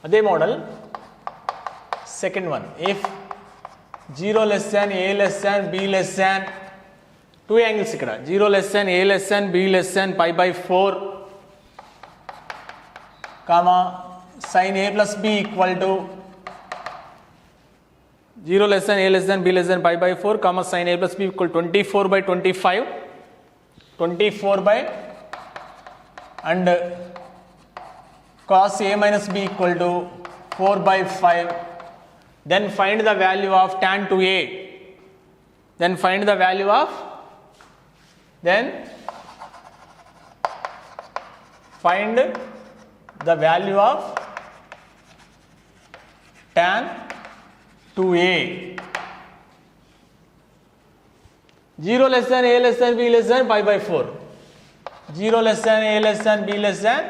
అదే model second one, if 0 less than a less than b less than 2 angles ఇక్కడ 0 less than a less than b less than pi by 4 comma sin a plus b equal to 0 less than a less than b less than pi by 4 comma sin a plus b equal to 24 by 25 24 by and cos a minus b equal to 4 by 5. Then find the value of tan 2a. Then find the value of tan 2a. 0 less than a less than b less than pi by 4. 0 less than a less than b less than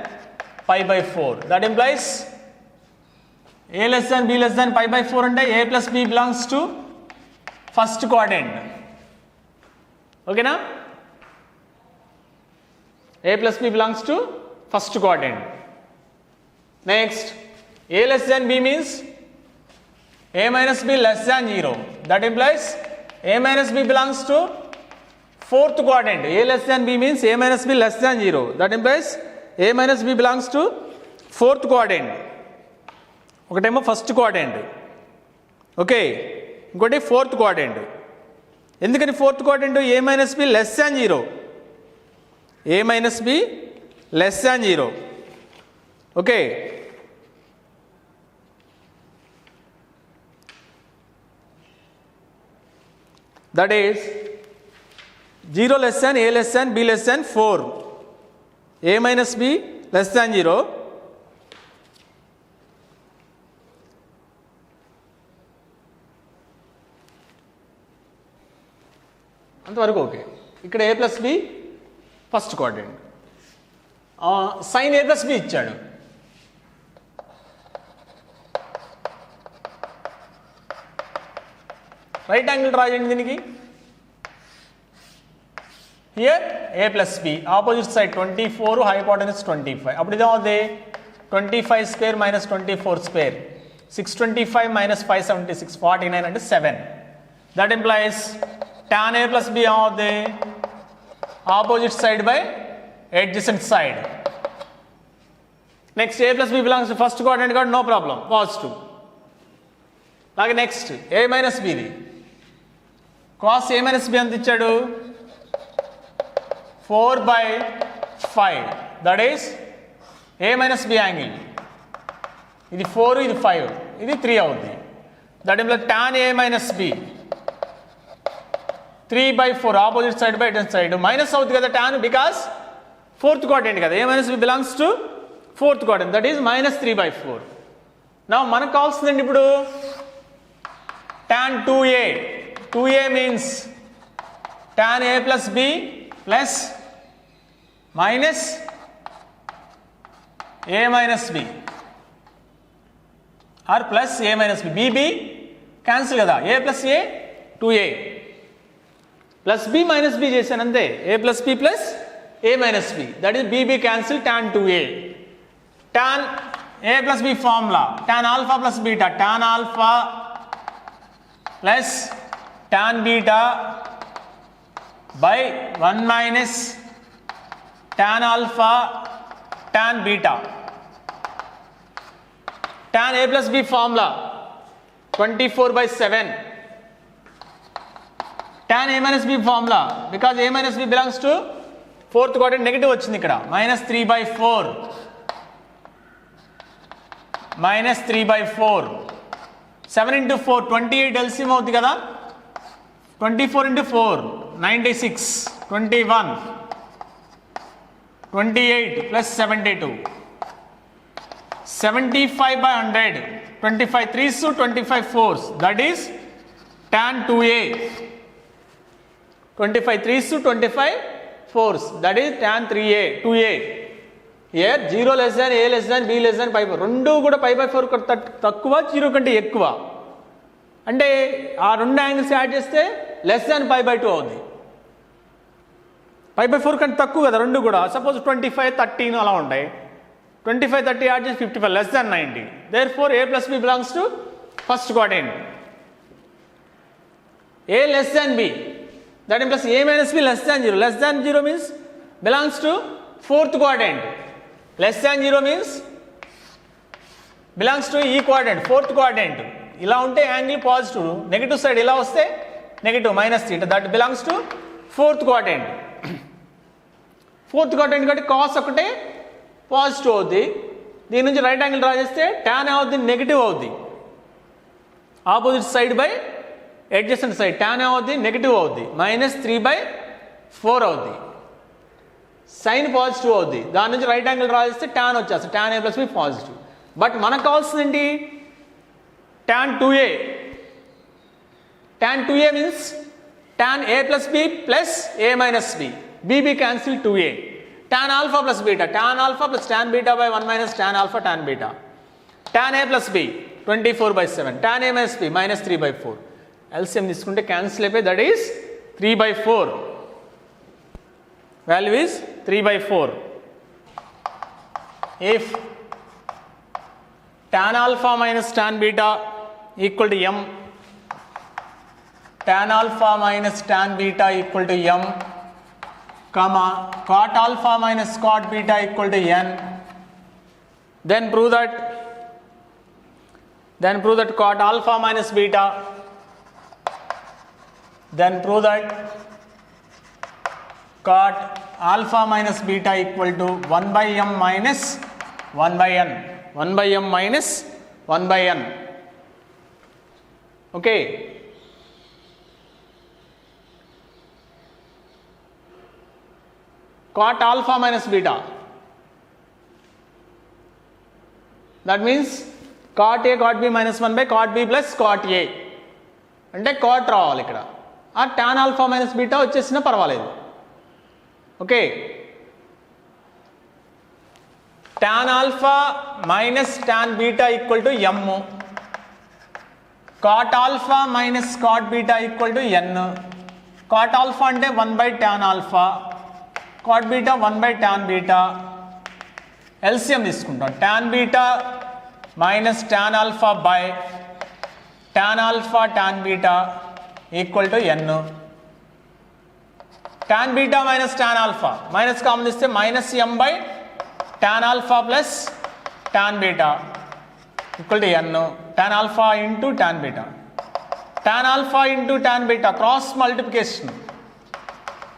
pi by 4. That implies a less than b less than pi by 4 and a plus b belongs to first quadrant. Okay na? A plus b belongs to first quadrant. Next, a less than b means a minus b less than 0. That implies a minus b belongs to fourth quadrant. A less than b means a minus b less than 0. That implies a minus b belongs to fourth quadrant. ఒకటేమో first quadrant, okay, ఇంకోటి fourth quadrant. ఎందుకని fourth quadrant? A minus be less than 0, A minus be less than 0, okay. That is 0 less than a less than b less than 4, a minus b less than 0. అంతవరకు okay. ఇక్కడ a plus b first quadrant, sine a plus b ఇచ్చాడు. Right angle draw చేయండి దీనికి. Here a plus b, opposite side 24, hypotenuse 25. అప్పుడు ఇదేమవుతుంది 25 square minus 24 square, 625 minus 576, 49 అంటే 7. That implies tan a plus b ఏమవుతుంది? Opposite side by adjacent side. Next a plus b belongs to first quadrant కాబట్టి no problem, positive. అలాగే next a minus బిది, cos a minus b ఎంత ఇచ్చాడు? 4 by 5. That is a minus b angle. ఇది 4, ఇది 5, ఇది 3 అవుతుంది. That implies tan a minus బి 3 by 4, opposite side by adjacent side. Minus అవుతుంది కదా tan, బికాస్ ఫోర్త్ క్వాడ్రంట్ కదా, a minus b belongs to fourth quadrant. That is minus 3 by 4. నా మనకు కావాల్సిందండి ఇప్పుడు tan 2a. 2a means tan a plus b plus minus a minus b or plus a minus b. b cancel కదా, a plus a 2a plus b minus b చేశాను అంతే. a plus b plus a minus b, that is b cancel tan 2a. tan a plus b formula tan alpha plus beta, tan alpha plus tan beta by 1 minus tan alpha tan beta. Tan a plus b formula 24 by 7. Tan a minus b formula, because a minus b belongs to fourth quadrant, negative వచ్చింది ఇక్కడ, minus 3 by 4. minus 3 by 4. 7 into 4 28 LCM అవుతుంది కదా. 24 into 4 96, 21, 28 plus 72, 75 by 100, 25 3s to 25 4s, that is tan 2a. 25 3s to 25 4s, that is tan 3a 2a. Here 0 less than a less than b less than pi by 4, రెండు కూడా pi by 4 తక్కువ, 0 కంటే ఎక్కువ. అంటే ఆ రెండు angles add చేస్తే less than pi by 2 అవుతుంది. pi by 4 కంటే తక్కువ కదా రెండు కూడా. సపోజ్ 25 13 అలా ఉంటాయి. 25, 30 add చేసి 55, less than 90. Therefore, A plus B belongs to first quadrant. A less than B. That implies A minus B less than 0. Less than 0 means belongs to fourth quadrant. Less than 0 means belongs to E quadrant, fourth quadrant. ఇలా ఉంటే angle positive, negative side ఇలా వస్తే negative minus theta. That belongs to fourth quadrant. Fourth quadrant కాబట్టి cos ఒకటే positive అవుద్ది. దీని నుంచి right angle draw చేస్తే tan అవుద్ది, నెగిటివ్ అవుద్ది. Opposite side by adjacent side tan అవుద్ది, నెగిటివ్ అవుద్ది, -3/4 అవుద్ది. సైన్ పాజిటివ్ అవుద్ది. దాని నుంచి రైట్ యాంగిల్ డ్రా చేస్తే tan వచ్చేస్తుంది. tan A plus B positive. But మనకు కావాల్సింది tan 2a. tan 2a means tan A plus B plus A minus B. B cancel 2a. Tan alpha plus beta. Tan alpha plus tan beta by 1 minus tan alpha tan beta. Tan A plus B 24/7. Tan A minus B -3/4. LCM తీసుకుంటే cancel అయిపోయి, that is 3/4. Value is 3/4. If tan alpha minus tan beta equal to m, tan alpha minus tan beta equal to m, comma cot alpha minus cot beta equal to n, then prove that cot alpha minus beta, then prove that cot alpha minus beta equal to 1/m minus 1/n. 1/m minus 1/n. Okay. Cot alpha minus beta. That means cot A cot B minus 1 by cot B plus cot A. అంటే cot రావాలి ఇక్కడ. ఆ tan alpha minus beta వచ్చేసినా పర్వాలేదు. Okay. tan alpha minus tan beta equal to m. Cot alpha minus cot beta equal to n. Cot alpha అంటే 1 by tan alpha, cot beta 1 by tan beta. LCM తీసుకుంటాం. tan beta minus tan alpha by tan alpha tan beta equal to n. tan beta minus tan alpha minus common తీస్తే -m by tan alpha plus tan beta equal to n. tan alpha into tan beta. tan alpha into tan beta cross multiplication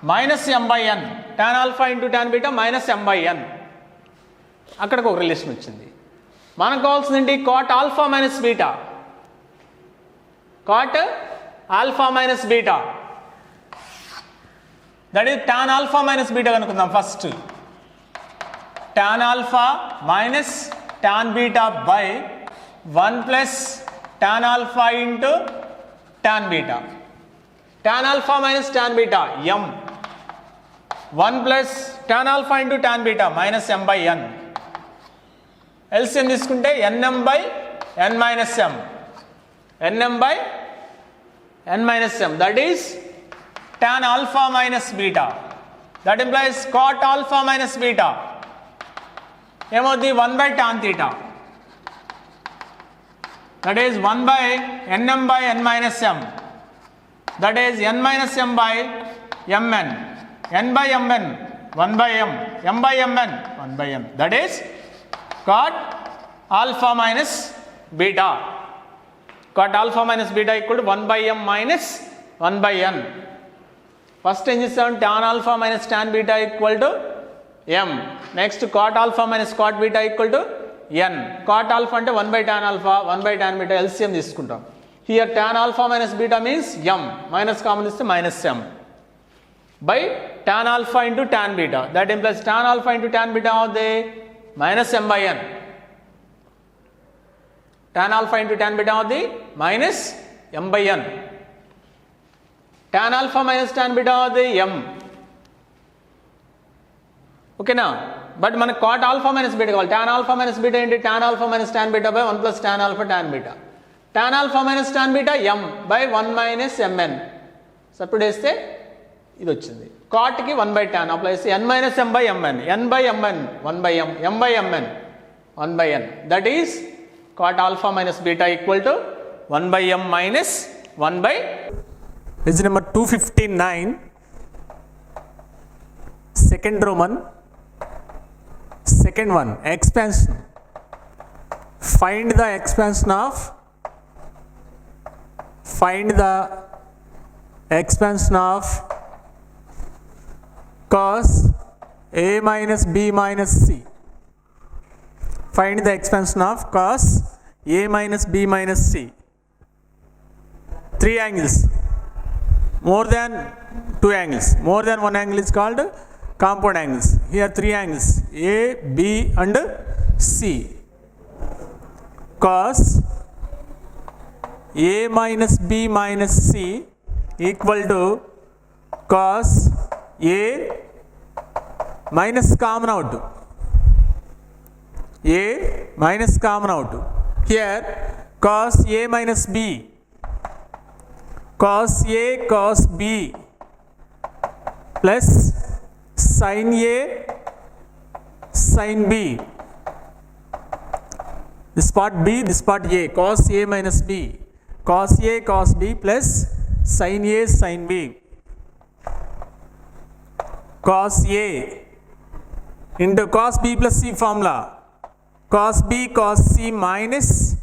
-m by n. tan alpha into tan beta -m by n. అక్కడికి ఒక relation వచ్చింది. మనకు కావాల్సింది cot alpha minus beta. cot alpha minus beta, that is tan alpha minus beta కనుక్కుందాం first. tan alpha minus tan beta by 1 plus tan alpha into tan beta. tan alpha minus tan beta m. 1 plus tan alpha into tan beta -m by n. LCM తీసుకుంటే nm by n minus m. nm by n minus m. That is tan alpha minus beta. That implies cot alpha minus beta ఏమవుద్ది 1 by tan theta. That is 1 by nm by n minus m. That is n minus m by mn. n by mn 1 by m. m by mn 1 by m. That is cot alpha minus beta. Cot alpha minus beta equal to 1 by m minus 1 by n. First ఏం చేస్తాం, tan alpha minus tan beta equal to m. Next cot alpha minus cot beta equal to n. Cot alpha అంటే 1 by tan alpha, 1 by tan beta. LCM తీసుకుంటాం. Here tan alpha minus beta means m. Minus common ఇస్తే -m by tan alpha into tan beta. That implies tan alpha into tan beta అవుద్ది -m by n. tan alpha into tan beta అవుద్ది -m by n. tan alpha minus tan beta అవుద్ది m. ఓకేనా. But మనకు cot alpha minus beta కావాలి. tan alpha minus beta ఏంటి, tan alpha minus tan beta by 1 plus tan alpha tan beta. tan alpha minus tan beta m by 1 minus mn. Substitute వేస్తే ఇది వచ్చింది. cot కి 1 by tan apply చేస్తే n minus m by mn. n by mn 1 by m, m by mn 1 by n. That is cot alpha minus beta equal to 1 by m minus 1 by. This is number 259. Second Roman. Second one, expansion. Find the expansion of cos a minus b minus c. Find the expansion of cos a minus b minus c. Three angles. More than two angles. More than one angle is called compound angles. Here three angles, A, B and C. Cos A minus B minus C equal to cos A minus common out. A minus common out. Here cos A minus B. Cos A cos B plus sin A sin B. This part B, this part A. Cos A minus B. Cos A cos B plus sin A sin B. Cos A into cos B plus C formula. Cos B cos C minus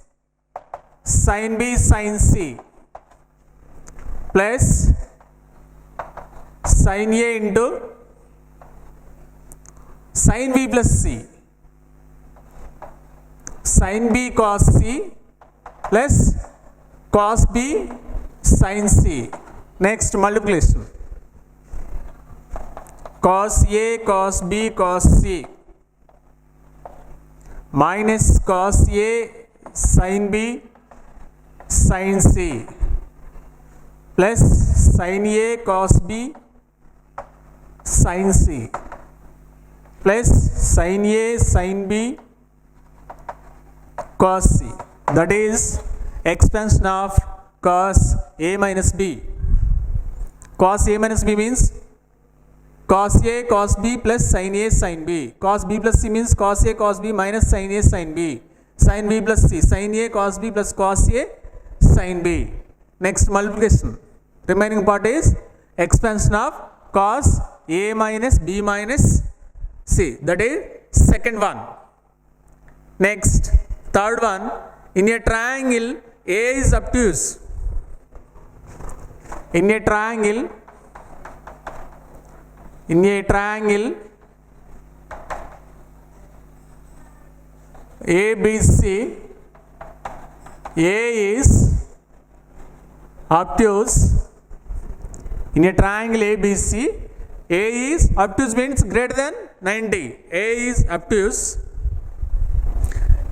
sin B sin C plus sin A into sin B plus C. Sin B cos C plus cos B sin C. Next multiplication. Cos A cos B cos C minus cos A sin B sin C plus sin A cos B sin C plus sin A sin B cos C. That is expansion of cos A minus B. Cos A minus B means cos A cos B plus sin A sin B. Cos B plus C means cos A cos B minus sin A sin B. Sin B plus C. Sin A cos B plus cos A sin B. Next multiplication. Remaining part is expansion of cos A minus B minus C. That is second one. Next, third one. In a triangle, A is obtuse. In a triangle, ABC, A is obtuse. In a triangle ABC, A is obtuse means greater than 90. A is obtuse.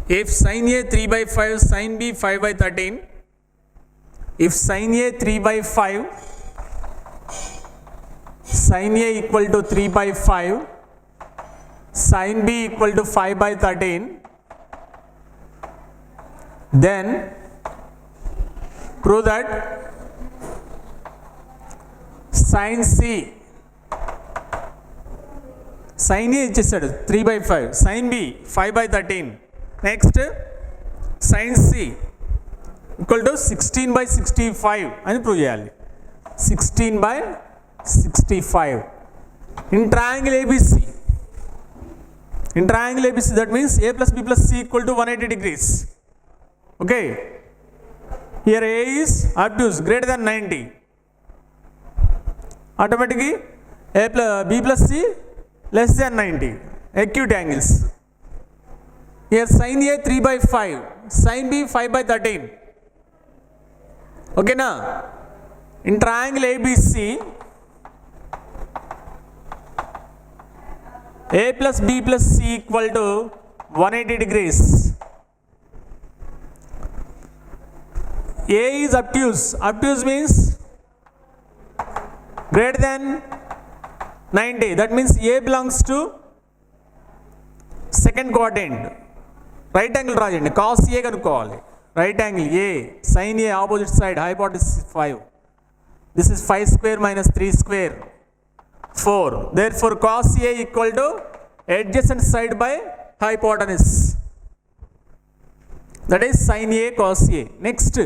If sin A 3 by 5, sin B 5 by 13. If sin A 3 by 5, sin A equal to 3 by 5, sin B equal to 5 by 13, then prove that sin C, sin A ఇచ్చేసాడు 3 by 5, sin B 5 by 13. Next, sin C equal to 16 by 65 అని prove చేయాలి. 16 by 65 in triangle ABC. In triangle ABC, that means A plus B plus C equal to 180 degrees. Okay, here A is obtuse greater than 90. Automatically B plus C less than 90. Acute angles. Here sin A 3 by 5, sin B 5 by 13. Okay na? In triangle ABC, A plus B plus C equal to 180 degrees. A is obtuse. Obtuse means greater than 90. That means A belongs to second quadrant. Right angle draw చేయండి. cos A కనుక్కోవాలి. Right angle A, sin A opposite side, hypotenuse 5. This is 5 square minus 3 square, 4. Therefore cos A equal to adjacent side by hypotenuse. that is sin A cos A. Next,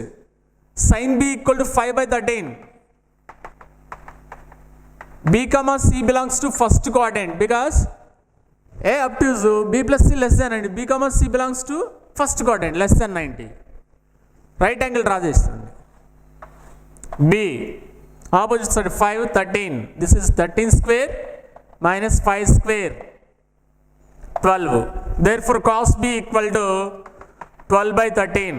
sin B equal to 5 by 13. B comma C belongs to first quadrant because A up to B plus C less than 90. B comma C belongs to first quadrant less than 90. Right angle draw చేస్తుంది. B opposite side 5 13. This is 13 square minus 5 square 12. Therefore cos B equal to 12 by 13.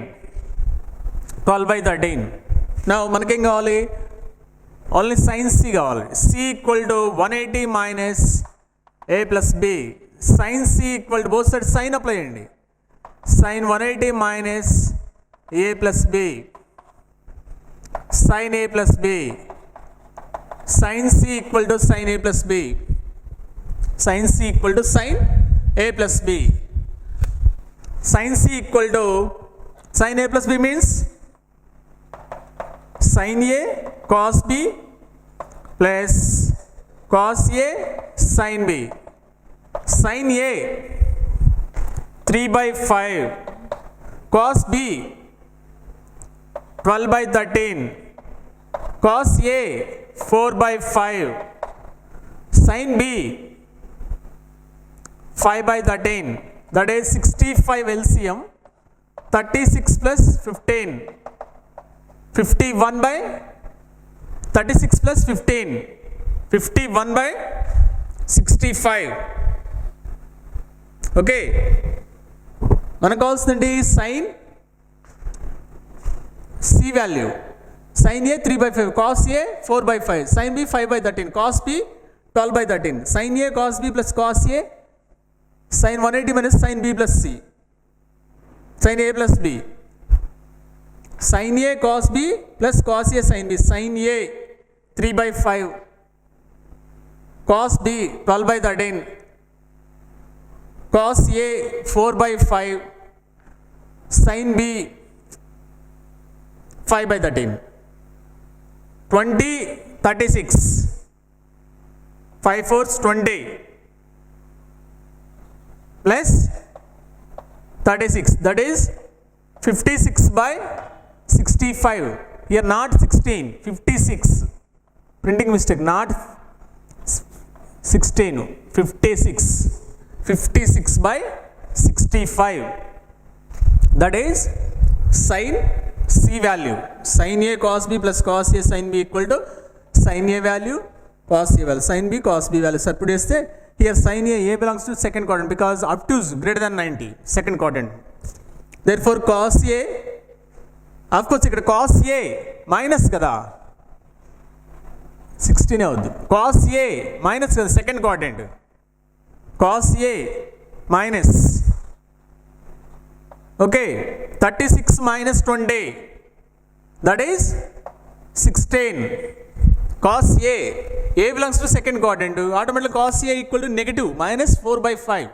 12 by 13. Now మనకేం కావాలి? Only sin C కావాలి. C equal to 180 minus A plus B. sin C equal to both side sin apply చేయండి. sin 180 minus A plus B. sin A plus B. sin C equal to sin A plus B. sin C equal to sin A plus B. sin C equal to sin A plus B means sin A cos B plus cos A sin B. sin A 3 by 5, cos B 12 by 13, cos A 4 by 5, sin B 5 by 13, that is 65 LCM, 36 plus 15, 51 by 36 plus 15, 51 by 65. Okay, మనకు కావాల్సింది sin C value. sin A 3 by 5, cos A 4 by 5, sin B 5 by 13, cos B 12 by 13, sin A cos B plus cos A, sin 180 minus sin B plus C, sin A plus B, sin A cos B plus cos A sin B, sin A 3 by 5, cos B 12 by 13, cos A 4 by 5, sin B 5 by 13, 20 36, 5 4s 20 plus 36, that is 56 by 65. Here not 16, 56. Printing mistake, not 16, 56. 56 by 65. That is sin C value. Sin A cos B plus cos A sin B equal to sin A value cos A value. Sin B cos B value. Sir, put here sin A belongs to second quadrant because up to greater than 90, second quadrant. Therefore cos A, of course ఇక్కడ cos A minus కదా 16 అవుద్ది. cos A minus కదా second quadrant. cos A minus okay 36 minus 20, that is 16. cos A belongs to second quadrant, automatically cos A equal to negative minus 4 by 5.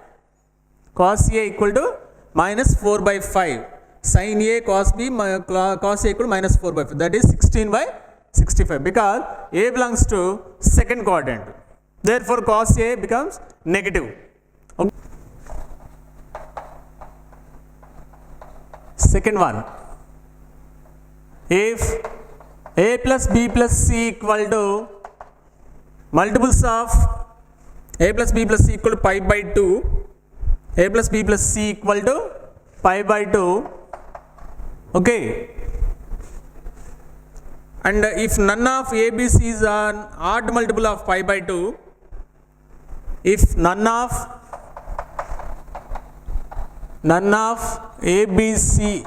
cos A equal to minus 4 by 5. sin A cos B cos A equal to minus 4 by 5, that is 16 by 65 because A belongs to second quadrant. Therefore cos A becomes negative. Okay. Second one, if A plus B plus C equal to multiples of A plus B plus C equal to pi by 2, A plus B plus C equal to pi by 2, okay, and if none of A, B, C is an odd multiple of pi by 2, if none of A, B, C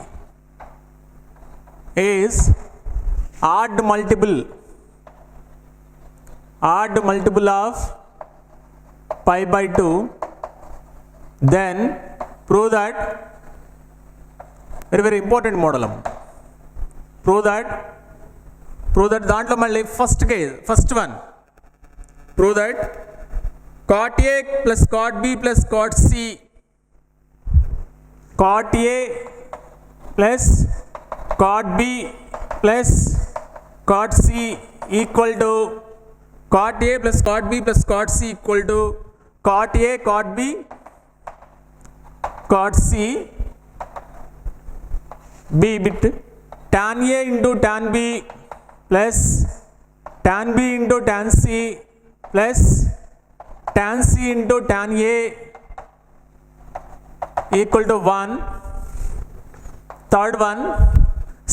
is odd multiple of pi by 2, then prove that, very important model, prove that దాంట్లో మళ్ళీ first one prove that cot A plus cot B plus cot C, cot A plus cot B plus cot C equal to cot A plus cot B plus cot C equal to cot A cot B cot C b bit tan a into tan b plus tan b into tan c plus tan c into tan a equal to 1. Third one,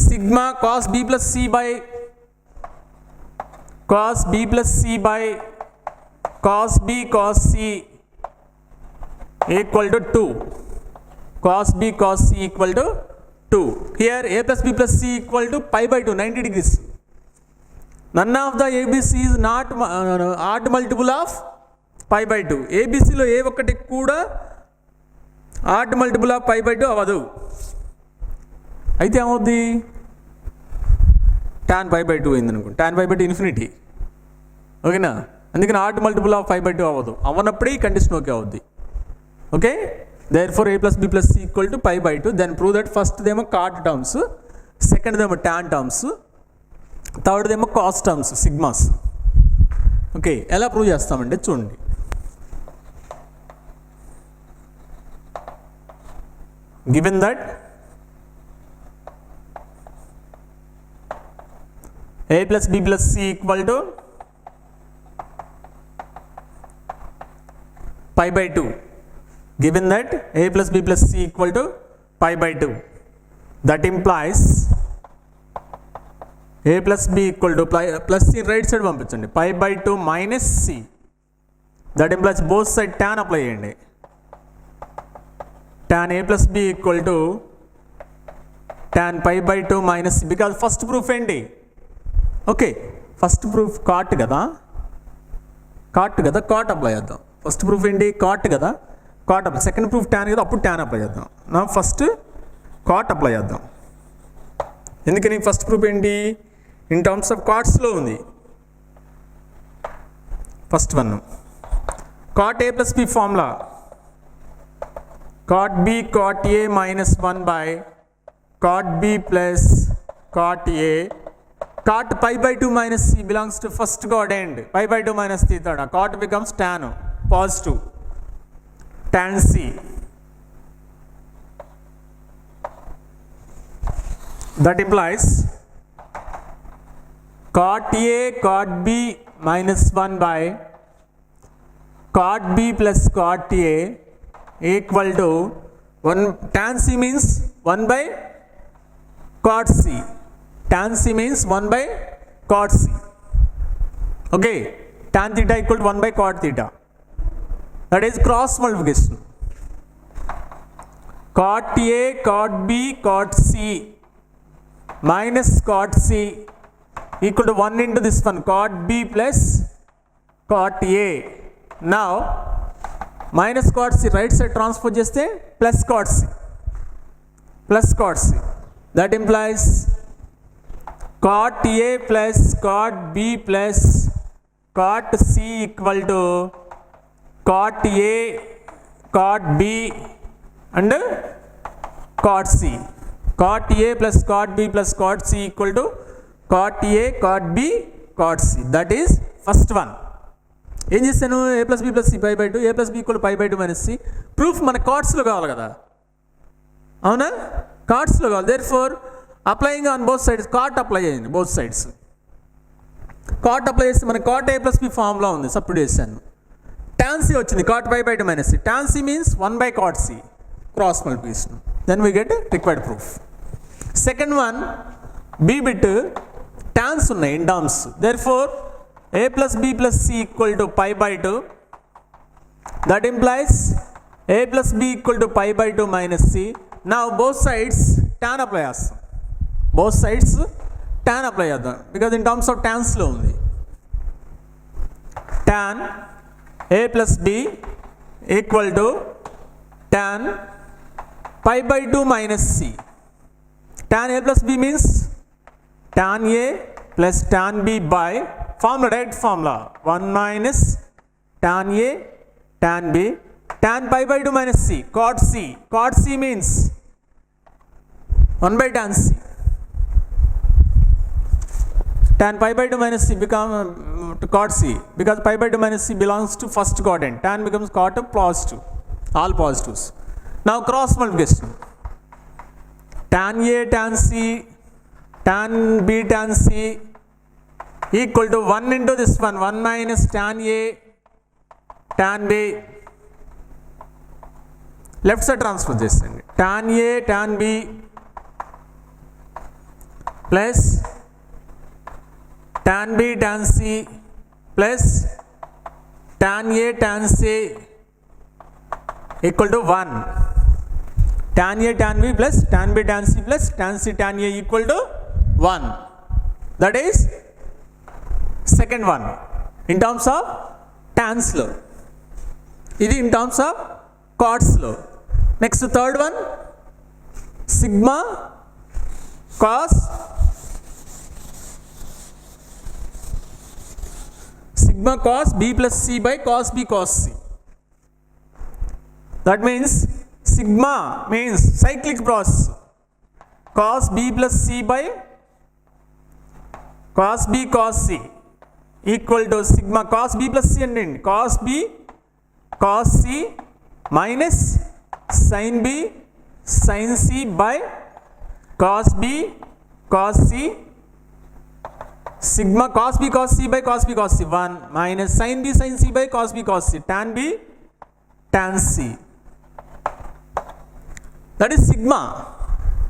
sigma cos b plus c by cos b plus c by cos b cos c equal to 2. Cos b cos c equal to 2. Here a plus b plus c equal to pi by 2, 90 degrees. None of the ABC is not odd multiple of pi by 2. ABC లో ఏ ఒక్కటి కూడా odd multiple of pi by 2 అవ్వదు. అయితే ఏమవుద్ది? tan pi by 2 అయింది అనుకోండి. tan pi by 2 infinity. ఓకేనా? అందుకని odd multiple of pi by 2 అవ్వదు. అవ్వనప్పుడే ఈ కండిషన్ ఓకే అవుద్ది. Okay? Therefore a plus b plus c equal to pi by 2. Then prove that first దేమో cot terms, second దేమో tan terms, third దేమో cos terms, sigmas. Okay, ఎలా prove చేస్తామంటే చూడండి. Given that a plus b plus c equal to pi by 2. Given that a plus b plus c equal to pi by 2. That implies a plus b equal to plus c right side పంపించండి. pi by 2 minus c. That implies both side tan apply చేయండి. Tan a plus b equal to tan pi by 2 minus c. Because first proof ఏంటి? Okay, first proof cot కదా, cot apply చేద్దాం. First proof ఏంటి? Cot కదా, cot apply. Second proof tan కదా, అప్పుడు tan apply చేద్దాం. నా ఫస్ట్ కాట్ అప్లై చేద్దాం. ఎందుకని? ఫస్ట్ ప్రూఫ్ ఏంటి? ఇన్ టర్మ్స్ ఆఫ్ కాట్స్లో ఉంది. First one cot A plus B formula, cot b cot a minus 1 by cot b plus cot a. Cot pi by 2 minus c belongs to first quadrant. Pi by 2 minus theta. Cot becomes tan, positive. Tan c. That implies cot a cot b minus 1 by cot b plus cot a equal to 1. Tan c means 1 by cot c. Tan c means 1 by cot c. Okay, tan theta equal to 1 by cot theta. That is cross multiplication. Cot a cot b cot c minus cot c equal to 1 into this one, cot b plus cot a. Now minus cot c right side transfer చేస్తే plus cot c. That implies cot a plus cot b plus cot c equal to cot a cot b and cot c. Cot a plus cot b plus cot c equal to cot a cot b cot c. That is first one. ఏం చేస్తాను? A plus b plus c pi by 2, a plus b equal pi by 2 minus c. Proof మన కార్డ్స్లో కావాలి కదా, అవునా? కార్డ్స్లో కావాలి. Therefore applying on both sides, cot apply చేయండి బోత్ సైడ్స్. కాట్ అప్లై చేస్తే మన కాట్ ఏ ప్లస్ బి ఫార్మ్లో ఉంది, సబ్స్టిట్యూట్ చేశాను. టాన్ సి వచ్చింది, cot pi by 2 minus c. Tan c means 1 by cot c, cross multiplication. Then we get required proof. Second one, b bit tans ఉన్నాయి in terms. Therefore a plus b plus c equal to pi by 2. That implies a plus b equal to pi by 2 minus c. Now both sides tan apply చేస్తాం. Both sides tan apply చేద్దాం. Because in terms of tans లో ఉంది. Tan a plus b equal to tan pi by 2 minus c. Tan a plus b means tan a plus tan b by formula, direct formula, 1 minus tan a tan b tan pi by 2 minus c cot c. Cot c means 1 by tan c. Tan pi by 2 minus c become cot c, because pi by 2 minus c belongs to first quadrant. Tan becomes cot of positive, all positives. Now cross multiplication. tan A tan C tan B tan C equal to 1 into this one, 1 minus tan A tan B. Left side transfer చేయండి. tan A tan B plus tan B tan C plus tan A tan C equal to 1. Tan A tan B plus tan B tan C plus tan C tan A equal to 1. That is second one in terms of tans law. This in terms of cots law. Next third one, sigma cos B plus C by cos B cos C. That means sigma means cyclic process. Cos B plus C by cos B cos C equal to sigma cos B plus C and cos B cos C minus sin B sin C by cos B cos C sigma cos B cos C by cos B cos C 1 minus sin B sin C by cos B cos C tan B tan C. That is sigma.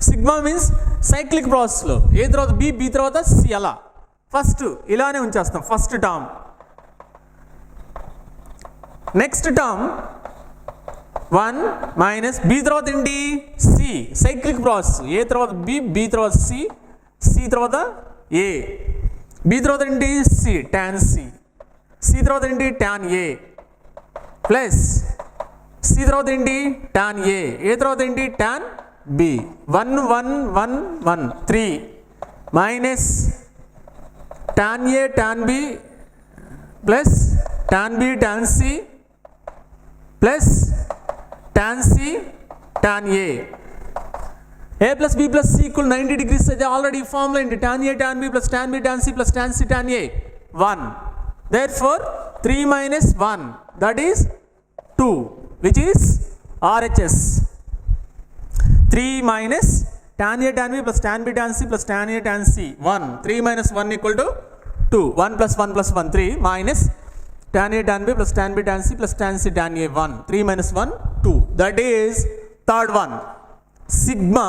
Sigma means cyclic process లో ఏ తర్వాత B B తర్వాత C అలా first ఇలానే ఉంచేస్తాం first term. Next term 1 minus B తర్వాత ఏంటి C cyclic process ఏ తర్వాత B B తర్వాత C C తర్వాత A B తర్వాత ఏంటి C tan C C తర్వాత ఏంటి tan A ప్లస్ C తర్వాత ఏంటి tan A ఏ తర్వాత ఏంటి tan B 1 1 1 1 3 minus tan A tan B plus tan B tan C plus tan C tan A plus B plus C equal 90 degrees is already formula into tan A tan B plus tan B tan C plus tan C tan A 1. Therefore 3 minus 1 that is 2 which is RHS. 3 minus tan A tan B plus tan B tan C plus tan A tan C 1. 3 minus 1 equal to 2. 1 plus 1 plus 1 3 minus tan A tan B plus tan B tan C plus tan C tan A 1. 3 minus 1 2. That is third one. Sigma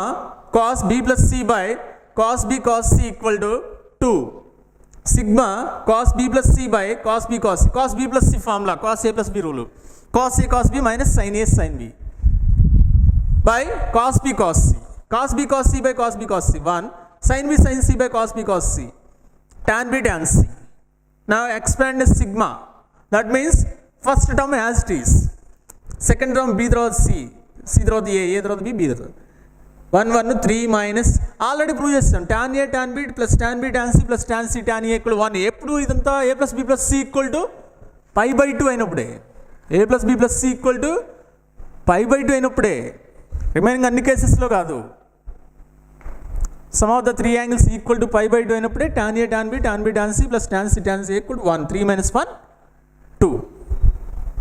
cos B plus C by cos B cos C equal to 2. Sigma cos B plus C by cos B cos C. Cos B plus C formula cos A plus B rule. Cos A cos B minus sin A sin B by cos B cos C. Cos B cos C by cos B cos C 1. Sin B sin C by cos B cos C. Tan B tan C. Now expand sigma. That means first term as it is. Second term B తర్వాత C. C తర్వాత A తర్వాత B తర్వాత 1 1 3 minus already prove చేస్తాం tan A tan B plus tan B tan C plus tan C tan A equal 1. ఎప్పుడు ఇదంతా A plus B plus C equal to pi by 2 అయినప్పుడే A plus B plus C equal to pi by 2 అయినప్పుడే remaining అన్ని కేసెస్లో కాదు. Sum of the three angles equal to pi by 2 అయినప్పుడే tan A tan B tan B tan C plus tan C tan C equal to 1. 3 minus 1 2.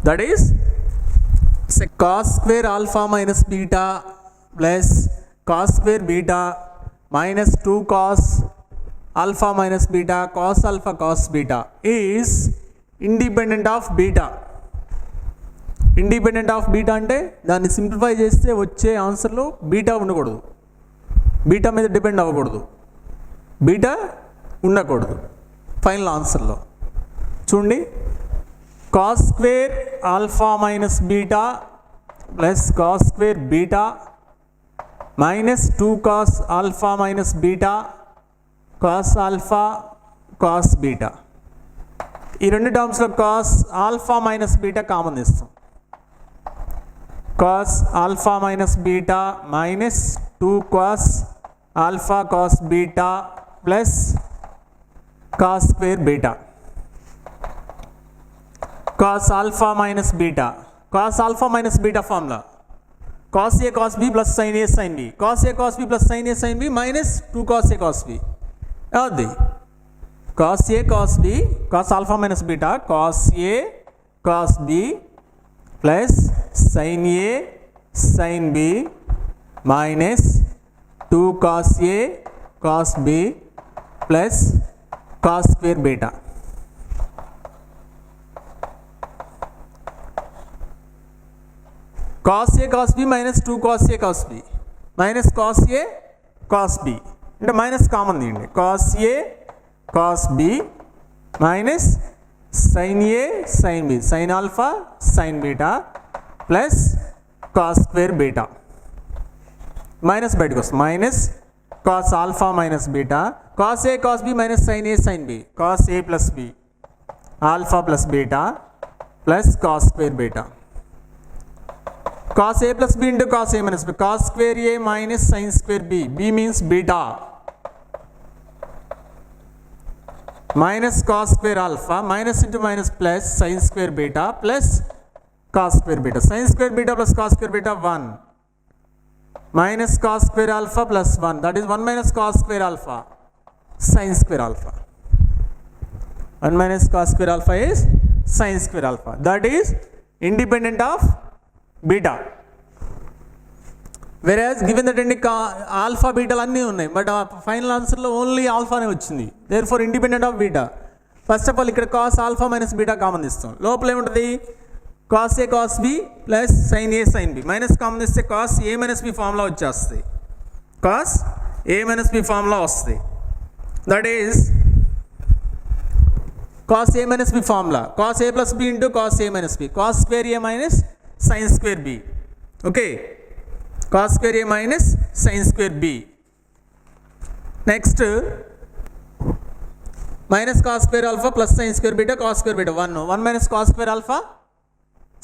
That is cos square alpha minus beta plus cos square beta minus 2 cos alpha minus beta cos alpha cos beta is independent of beta. Independent of beta అంటే దాన్ని simplify చేస్తే వచ్చే ఆన్సర్లో beta ఉండకూడదు, beta మీద depend అవ్వకూడదు, beta ఉండకూడదు final ఆన్సర్లో. చూడండి cos square alpha minus beta plus cos square beta minus 2 cos alpha minus beta cos alpha cos beta. ఈ రెండు టర్మ్స్లో cos alpha minus beta common తీస్తాం. cos alpha minus beta minus 2 cos alpha cos beta plus cos square beta. cos alpha minus beta. Cos alpha minus beta formula. Cos A cos B plus sin A sin B. Cos A cos B plus sin A sin B minus 2 cos A cos B. అది cos A cos B cos alpha minus beta cos A cos B plus sin A sin B minus 2 cos A cos B plus cos square beta. Cos A cos B minus 2 cos A cos B minus cos A cos B అంటే minus common తీయండి. cos A cos B minus sin A sin B sin alpha sin beta plus cos square beta minus బయటకు వస్తుంది minus cos alpha minus beta cos A cos B minus sin A sin B cos A plus B alpha plus beta plus cos square beta cos A plus B into cos A minus B cos square A minus sin square B B means beta minus cos square alpha minus into minus plus sin square beta plus cos square beta sin square beta plus cos square beta 1 minus cos square alpha plus 1 that is 1 minus cos square alpha sin square alpha 1 minus cos square alpha is sin square alpha that is independent of beta whereas given that alpha beta అన్నీ ఉన్నాయి but final ఆన్సర్లో only ఆల్ఫానే వచ్చింది therefore independent of beta. First of all ఇక్కడ cos alpha minus beta common తీస్తాం లోపల ఏముంటుంది cos a cos b plus sine a sine b minus common తీస్తే cos a minus b formula వచ్చేస్తుంది cos a minus b formula వస్తుంది that is cos a minus b formula cos a plus b into cos a minus b cos square A minus sine square B okay cos square A minus sin square B. Next minus cos square alpha plus sin square beta cos square beta 1 minus cos square alpha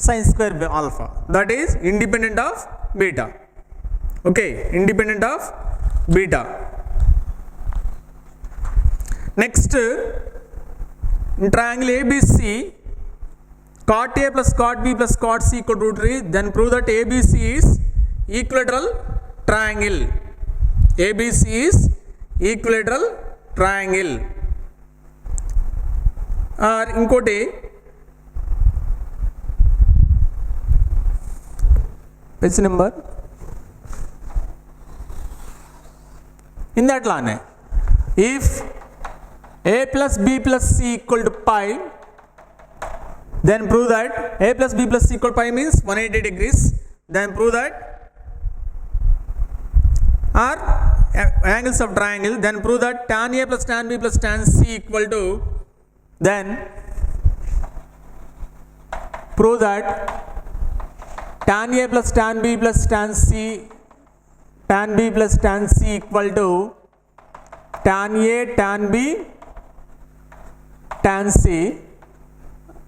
sin square alpha that is independent of beta. Okay, independent of beta. Next in triangle ABC cot A plus cot B plus cot C equal to root 3 then prove that ABC is equilateral triangle. ABC is equilateral triangle. Or ఇంకోటి page number ఇందట్లానే if A plus B plus C equal to pi then prove that A plus B plus C equal to pi means 180 degrees then prove that are angles of triangle then prove that tan A plus tan B plus tan C equal to then prove that tan A plus tan B plus tan C tan B plus tan C equal to tan A tan B tan C.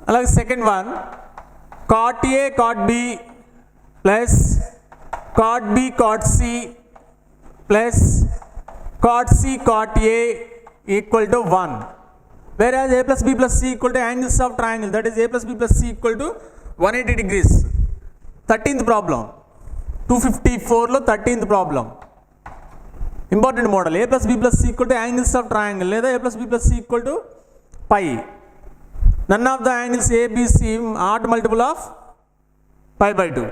అలాగే second one cot A cot B plus cot B cot C plus cot C cot A equal to 1 whereas A plus B plus C equal to angles of triangle that is A plus B plus C equal to 180 degrees. 13th problem 254 లో 13th problem important model A plus B plus C equal to angles of triangle లేదా A plus B plus C equal to pi none of the angles A B C odd multiple of pi by 2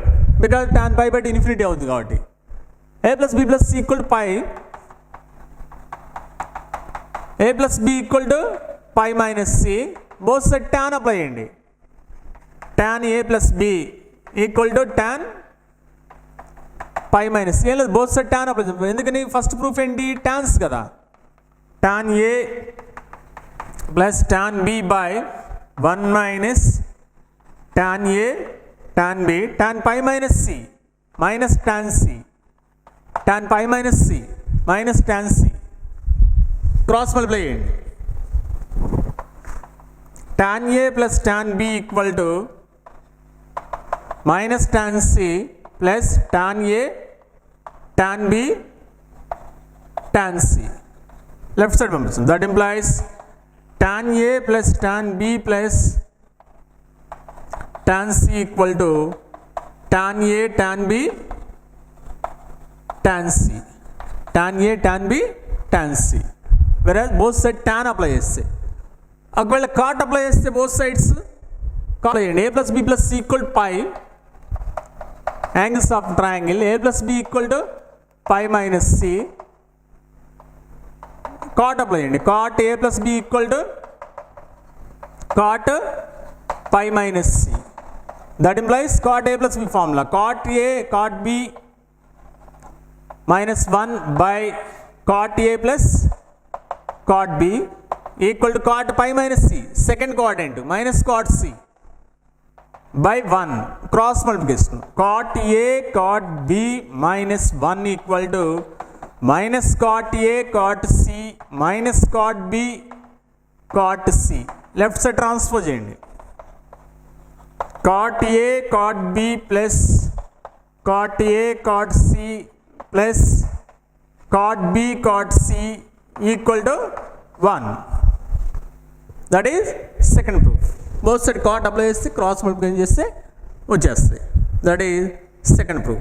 because tan pi by 2 infinity అవుతుంది కాబట్టి A plus B plus C equal to pi A plus B equal to pi minus C both side tan apply చేయండి tan A plus B equal to tan pi minus C లేదు both side tan apply చేయండి ఎందుకని first proof ఏంటి tans కదా tan A plus tan B by 1 minus tan A tan B tan pi minus C minus tan C tan pi minus C minus tan C cross multiply చేయండి tan A plus tan B equal to minus tan C plus tan A tan B tan C left side పంపిస్తుంది that implies tan A plus tan B plus tan C equal to tan A tan B tan C tan A tan B tan C whereas both side tan apply చేస్తే ఒకవేళ cot apply చేస్తే both sides cot చేయండి A plus B plus C equal to pi angles of triangle A plus B equal to pi minus C cot apply చేయండి. Cot A plus b equal to cot pi minus c. That implies cot A plus B formula cot a cot b minus 1 by cot A plus cot B equal to cot pi minus C, second quadrant, minus cot C by 1, cross multiplication. Cot A cot B minus 1 equal to minus cot A cot C minus cot B cot C. Left side transfer చేయండి. Cot A cot B plus cot A cot C plus cot B cot C equal to 1. That is second proof. Both side cot apply చేస్తే cross multiplication చేస్తే వచ్చేస్తుంది. That is second proof.